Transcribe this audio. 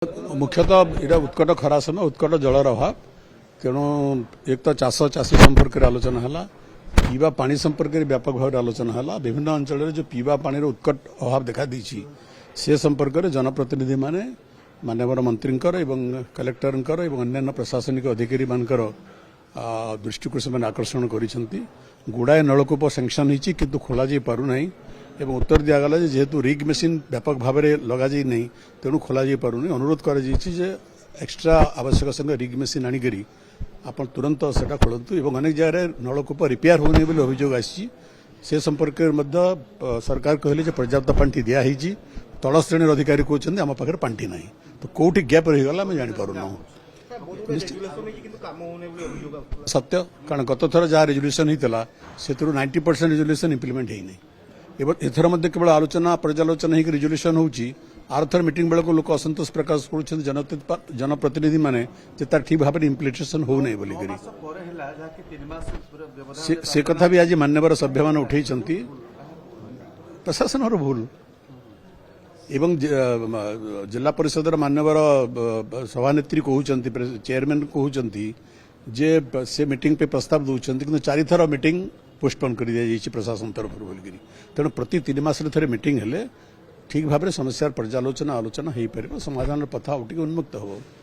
मुख्यतः यहाँ उत्कट खरा समय उत्कट जलर अभाव तेणु एक तो चाष चाषी संपर्क में आलोचना है पीवा पानी संपर्क में व्यापक भाव आलोचना है विभिन्न अंचल जो पीवा पानी उत्कट अभाव देखा देछि से संपर्क में जनप्रतिनिधि माने माननीय मंत्री कलेक्टर अन्य प्रशासनिक अधिकारी मानकर दृष्टि को से आकर्षण कर गुड़ाए नलकूप सैंक्शन होती किंतु खोल जा पारना एवं उत्तर दिगला जेहेतु रिग मेसीन व्यापक भाव में लग जाए नहीं तेणु खोल जा पारनी अनुरोध कर एक्सट्रा आवश्यक संगे रिग मेसीन आणिक आप तुरंत से खोलतु एवं अनेक जगह नलकूप रिपेयर होने बोली अभियोग आसी से संपर्क में सरकार कहले पर्याप्त पांठी दिखाई तल श्रेणी अधिकारी कहते आम पाखे पांठी ना तो कौटी गैप रहीगला आम जापना सत्य कारण गत थर जहाँ रेजुल्यूशन होता से 90% रेजुल्यूशन इम्प्लीमेंट होना एथर मध्य केवल आलोचना पर्यालोचना हो रिजोल्यूशन होची आरथर मीटिंग बेलू लोक असंतोष प्रकाश कर जनप्रतिनिधि माने ठीक भाव में इम्प्लीमेंटेशन हो नहीं बोली से कथा भी आज मान्यवर सभ्य मान उठे प्रशासन भूल एवं जिला परिषद मान्यवर सभानेत्री कहते चेयरमैन कहते जे से मीटिंग पे प्रस्ताव दौरान कि 4 थर मीटिंग पोस्टपोन कर दिया प्रशासन तरफ बोलिकी तेणु प्रति 3 मास थे मीटिंग हेले ठीक भाव में समस्या पर्यालोचना आलोचना हो पार समाधान पथा उठिक उन्मुक्त हो।